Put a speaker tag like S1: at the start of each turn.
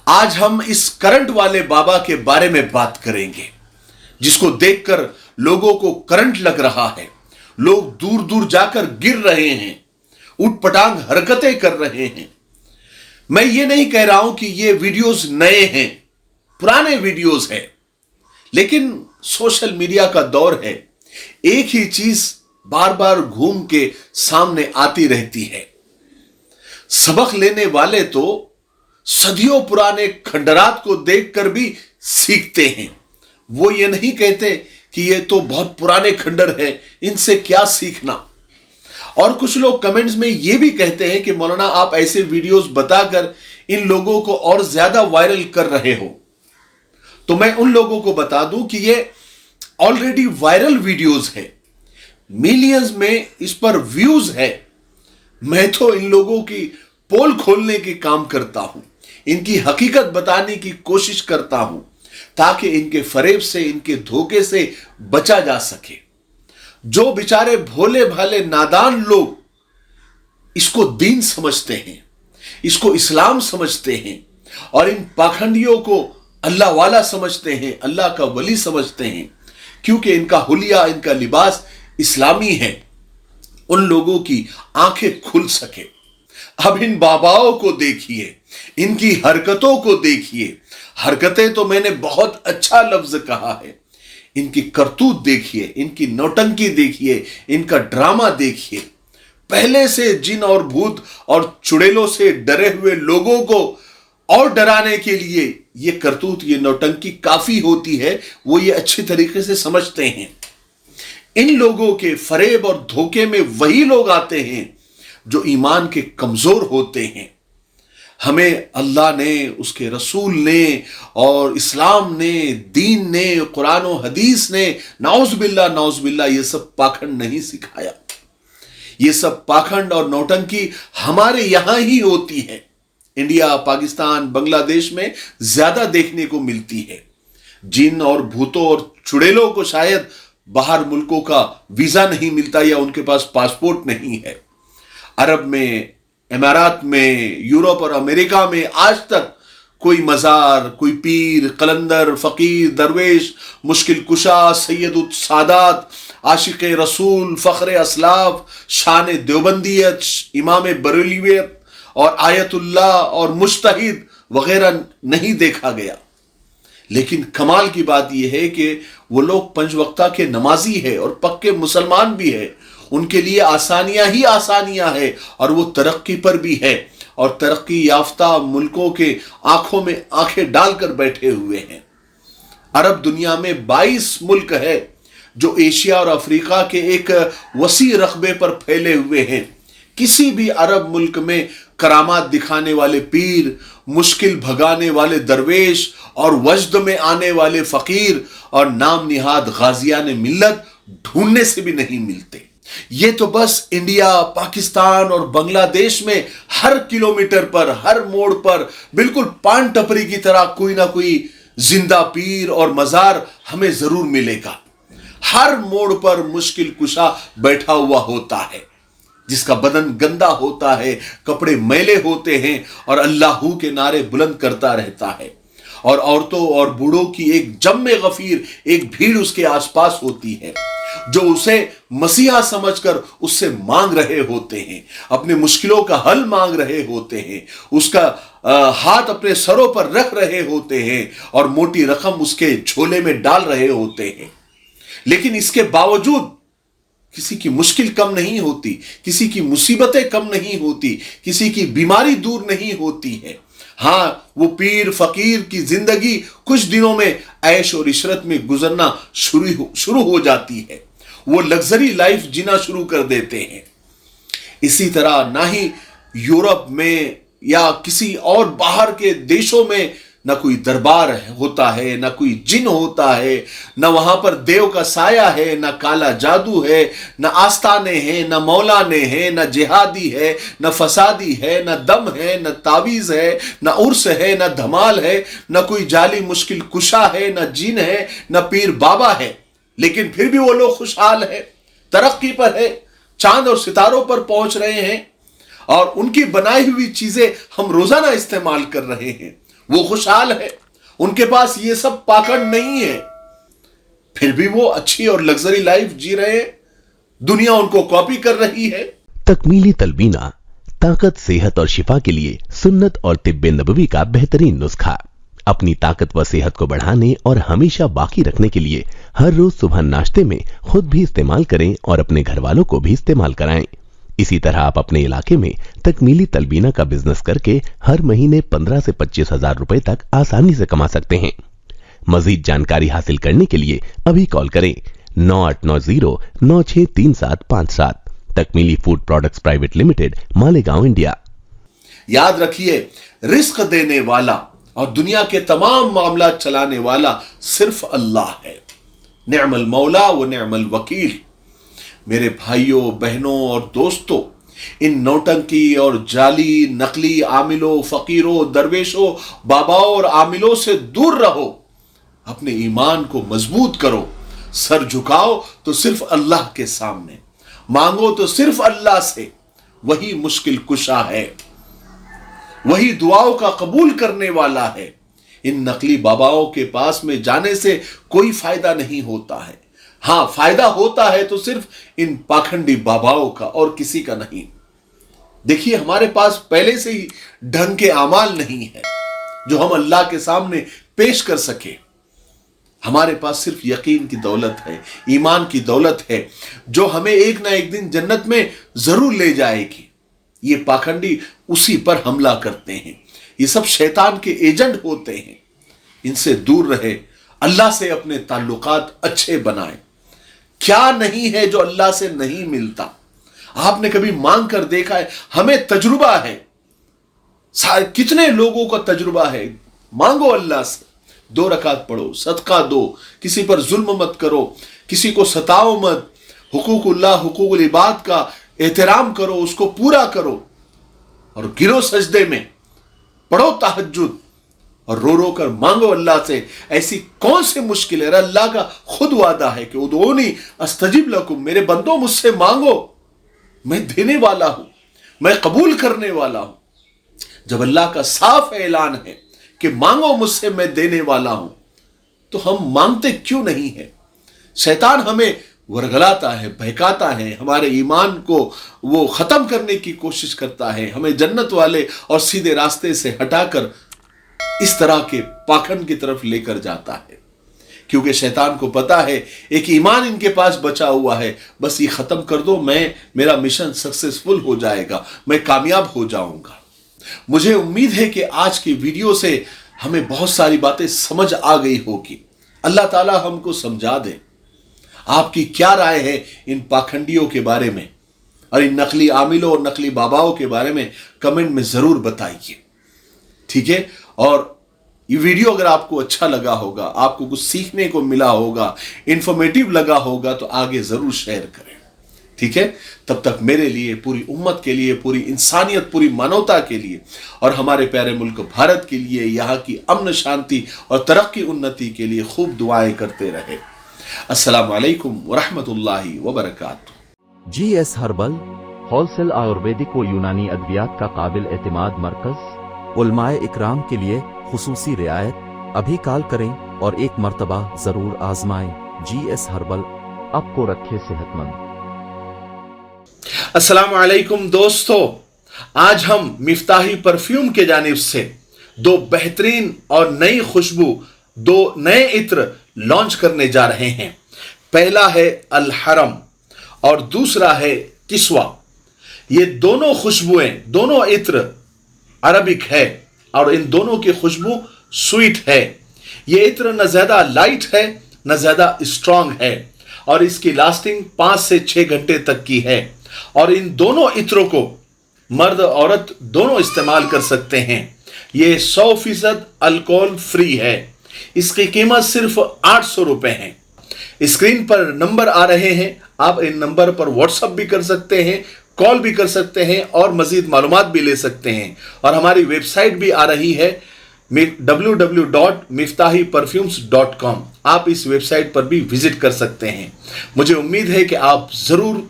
S1: आज हम इस करंट वाले बाबा के बारे में बात करेंगे, जिसको देखकर लोगों को करंट लग रहा है। लोग दूर दूर जाकर गिर रहे हैं, उठपटांग हरकतें कर रहे हैं। मैं ये नहीं कह रहा हूं कि ये वीडियोस नए हैं, पुराने वीडियोस हैं, लेकिन सोशल मीडिया का दौर है। एक ही चीज बार बार घूम के सामने आती रहती है। सबक लेने वाले तो सदियों पुराने खंडरात को देखकर भी सीखते हैं। वो ये नहीं कहते कि ये तो बहुत पुराने खंडर है, इनसे क्या सीखना। और कुछ लोग कमेंट्स में ये भी कहते हैं कि मौलाना आप ऐसे वीडियोस बताकर इन लोगों को और ज्यादा वायरल कर रहे हो। तो मैं उन लोगों को बता दूं कि ये ऑलरेडी वायरल वीडियोस है, मिलियंस में इस पर व्यूज है। मैं तो इन लोगों की पोल खोलने के काम करता हूं, इनकी हकीकत बताने की कोशिश करता हूं, ताकि इनके फरेब से, इनके धोखे से बचा जा सके। जो बेचारे भोले भाले नादान लोग इसको दीन समझते हैं, इसको इस्लाम समझते हैं और इन पाखंडियों को अल्लाह वाला समझते हैं, अल्लाह का वली समझते हैं, क्योंकि इनका हुलिया, इनका लिबास इस्लामी है, उन लोगों की आंखें खुल सके। अब इन बाबाओं को देखिए, इनकी हरकतों को देखिए। हरकतें तो मैंने बहुत अच्छा लफ्ज कहा है। इनकी करतूत देखिए, इनकी नौटंकी देखिए, इनका ड्रामा देखिए। पहले से जिन और भूत और चुड़ैलों से डरे हुए लोगों को और डराने के लिए ये करतूत, ये नौटंकी काफी होती है। वो ये अच्छी तरीके से समझते हैं। इन लोगों के फरेब और धोखे में वही लोग आते हैं जो ईमान के कमजोर होते हैं। हमें अल्लाह ने, उसके रसूल ने और इस्लाम ने, दीन ने, कुरान और हदीस ने नाउज़ बिल्लाह ये सब पाखंड नहीं सिखाया। ये सब पाखंड और नौटंकी हमारे यहां ही होती है। इंडिया, पाकिस्तान, बांग्लादेश में ज्यादा देखने को मिलती है। जिन और भूतों और चुड़ैलों को शायद बाहर मुल्कों का वीजा नहीं मिलता या उनके पास पासपोर्ट नहीं है। अरब में, इमारात में, यूरोप और अमेरिका में आज तक कोई मजार, कोई पीर, कलंदर, फकीर, दरवेश, मुश्किल कुशा, सैयद सादात, आशिक रसूल, फख्र असलाफ, शान देवबंदियत, इमाम बरेलवियत और आयतुल्लाह और मुज्तहिद वगैरह नहीं देखा गया। लेकिन कमाल की बात यह है कि वो लोग पंज वक्ता के नमाजी है और पक्के मुसलमान भी है। उनके लिए आसानियां ही आसानियां है और वो तरक्की पर भी है और तरक्की याफ्ता मुल्कों के आंखों में आंखें डालकर बैठे हुए हैं। अरब दुनिया में 22 मुल्क है जो एशिया और अफ्रीका के एक वसी रकबे पर फैले हुए हैं। किसी भी अरब मुल्क में करामात दिखाने वाले पीर, मुश्किल भगाने वाले दरवेश और वजद में आने वाले फकीर और नाम निहाद गाजियान मिल्लत ढूंढने से भी नहीं मिलते। ये तो बस इंडिया, पाकिस्तान और बांग्लादेश में हर किलोमीटर पर, हर मोड़ पर बिल्कुल पान टपरी की तरह कोई ना कोई जिंदा पीर और मजार हमें जरूर मिलेगा। हर मोड़ पर मुश्किल कुशा बैठा हुआ होता है, जिसका बदन गंदा होता है, कपड़े मैले होते हैं और अल्लाहू के नारे बुलंद करता रहता है। और औरतों और बूढ़ों की एक जम्मे गफीर, एक भीड़ उसके आसपास होती है, जो उसे मसीहा समझकर उससे मांग रहे होते हैं, अपने मुश्किलों का हल मांग रहे होते हैं, उसका हाथ अपने सरों पर रख रहे होते हैं और मोटी रकम उसके झोले में डाल रहे होते हैं। लेकिन इसके बावजूद किसी की मुश्किल कम नहीं होती, किसी की मुसीबतें कम नहीं होती, किसी की बीमारी दूर नहीं होती है। हाँ, वो पीर फकीर की जिंदगी कुछ दिनों में ऐश और इशरत में गुजरना शुरू हो जाती है। वो लग्जरी लाइफ जीना शुरू कर देते हैं। इसी तरह ना ही यूरोप में या किसी और बाहर के देशों में ना कोई दरबार होता है, ना कोई जिन होता है, ना वहां पर देव का साया है, ना काला जादू है, ना आस्ताने हैं, ना मौलाने हैं, ना जिहादी है, ना फसादी है, ना दम है, ना तावीज है, ना उर्स है, ना धमाल है, ना कोई जाली मुश्किल कुशा है, ना जिन है, ना पीर बाबा है। लेकिन फिर भी वो लोग खुशहाल है, तरक्की पर है, चांद और सितारों पर पहुंच रहे हैं और उनकी बनाई हुई चीजें हम रोजाना इस्तेमाल कर रहे हैं। وہ خوشحال ہے, उनके पास ये सब पाखंड नहीं है, फिर भी वो अच्छी और लग्जरी लाइफ जी रहे हैं, दुनिया उनको कॉपी कर रही है.
S2: तकमीली तलबीना, ताकत, सेहत और शिफा के लिए सुन्नत और तिब्बे नबवी का बेहतरीन नुस्खा. अपनी ताकत व सेहत को बढ़ाने और हमेशा बाकी रखने के लिए हर रोज सुबह नाश्ते में खुद भी इस्तेमाल करें और अपने घर वालों को भी इस्तेमाल कराएं. इसी तरह आप अपने इलाके में तकमीली तलबीना का बिजनेस करके हर महीने 15 से 25 हजार रुपए तक आसानी से कमा सकते हैं. मजीद जानकारी हासिल करने के लिए अभी कॉल करें 9890963757. Takmeeli food products private limited, Malegaon, India.
S1: याद रखिए, रिस्क देने वाला और दुनिया के तमाम मामला चलाने वाला सिर्फ अल्लाह है. निअमल मौला व निअमल वकील. मेरे भाइयों, बहनों और दोस्तों, इन नौटंकी और जाली नकली आमिलों, फकीरों, दरवेशों, बाबाओं और आमिलों से दूर रहो. अपने ईमान को मजबूत करो. सर झुकाओ तो सिर्फ अल्लाह के सामने, मांगो तो सिर्फ अल्लाह से. वही मुश्किल कुशा है, वही दुआओं का कबूल करने वाला है. इन नकली बाबाओं के पास में जाने से कोई फायदा नहीं होता है. हां, फायदा होता है तो सिर्फ इन पाखंडी बाबाओं का और किसी का नहीं. देखिए, हमारे पास पहले से ही ढंग के अमाल नहीं है जो हम अल्लाह के सामने पेश कर सके. हमारे पास सिर्फ यकीन की दौलत है, ईमान की दौलत है, जो हमें एक ना एक दिन जन्नत में जरूर ले जाएगी. ये पाखंडी उसी पर हमला करते हैं. ये सब शैतान के एजेंट होते हैं. इनसे दूर रहे, अल्लाह से अपने ताल्लुकात अच्छे बनाएं. क्या नहीं है जो अल्लाह से नहीं मिलता. आपने कभी मांग कर देखा है? हमें तजुर्बा है, कितने लोगों का तजुर्बा है. मांगो अल्लाह से, 2 रकात पढ़ो, सदका दो, किसी पर जुल्म मत करो, किसी को सताओ मत. हुकूकुल्लाह, हुकूकुल इबाद का एहतराम करो, उसको पूरा करो और गिरो सजदे में, पढ़ो तहज्जुद और रो रो कर मांगो अल्लाह से. ऐसी कौन सी मुश्किल है? अल्लाह का खुद वादा है कि उदऊनी अस्तजिब लकुम, मेरे बंदों मुझसे मांगो, मैं देने वाला हूं, मैं कबूल करने वाला हूं. जब अल्लाह का साफ ऐलान है कि मांगो मुझसे, मैं देने वाला हूं, तो हम मांगते क्यों नहीं है? शैतान हमें वरगलाता है, बहकाता है, हमारे ईमान को वो खत्म करने की कोशिश करता है, हमें जन्नत वाले और सीधे रास्ते से हटाकर इस तरह के पाखंड की तरफ लेकर जाता है. क्योंकि शैतान को पता है एक ईमान इनके पास बचा हुआ है, बस ये खत्म कर दो, मेरा मिशन सक्सेसफुल हो जाएगा, मैं कामयाब हो जाऊंगा. मुझे उम्मीद है कि आज की वीडियो से हमें बहुत सारी बातें समझ आ गई होगी. अल्लाह ताला हमको समझा दे. आपकी क्या राय है इन पाखंडियों के बारे में और इन नकली आमिलों और नकली बाबाओं के बारे में कमेंट में जरूर बताइए. ठीक है? और ये वीडियो अगर आपको अच्छा लगा होगा, आपको कुछ सीखने को मिला होगा, इंफॉर्मेटिव लगा होगा, तो आगे जरूर शेयर करें. ठीक है? तब तक मेरे लिए, पूरी उम्मत के लिए, पूरी इंसानियत, पूरी मानवता के लिए और हमारे प्यारे मुल्क भारत के लिए, यहाँ की अमन, शांति और तरक्की, उन्नति के लिए खूब दुआएं करते रहे. अस्सलामु अलैकुम व रहमतुल्लाहि व बरकातुहू.
S3: GS हर्बल होलसेल आयुर्वेदिक व यूनानी अद्वियात का काबिल एतमाद मरकज. उलमाए इकराम के लिए खुसूसी रियायत. अभी कॉल करें और एक मर्तबा जरूर आजमाएं. GS हर्बल आपको रखे सेहतमंद.
S1: अस्सलामु अलैकुम दोस्तों, आज हम मिफ्ताही परफ्यूम के जानिब से 2 बेहतरीन और नई खुशबू, 2 नए इत्र लॉन्च करने जा रहे हैं. पहला है अल हरम और दूसरा है किस्वा. ये दोनों खुशबुएं, दोनों इत्र अरबिक है और इन दोनों की खुशबू स्वीट है. ये इत्र न ज्यादा लाइट है न ज्यादा स्ट्रांग है और इसकी लास्टिंग 5 से 6 घंटे तक की है. और इन दोनों इत्रों को मर्द औरत दोनों इस्तेमाल कर सकते हैं. ये 100% अल्कोहल फ्री है. इसकी कीमत सिर्फ 800 रुपए है. स्क्रीन पर नंबर आ रहे हैं, आप इन नंबर पर व्हाट्सएप भी कर सकते हैं, कॉल भी कर सकते हैं और मजीद मालूमात भी ले सकते हैं. और हमारी वेबसाइट भी आ रही है www.miftahiperfumes.com. आप इस वेबसाइट पर भी विजिट कर सकते हैं. मुझे उम्मीद है कि आप जरूर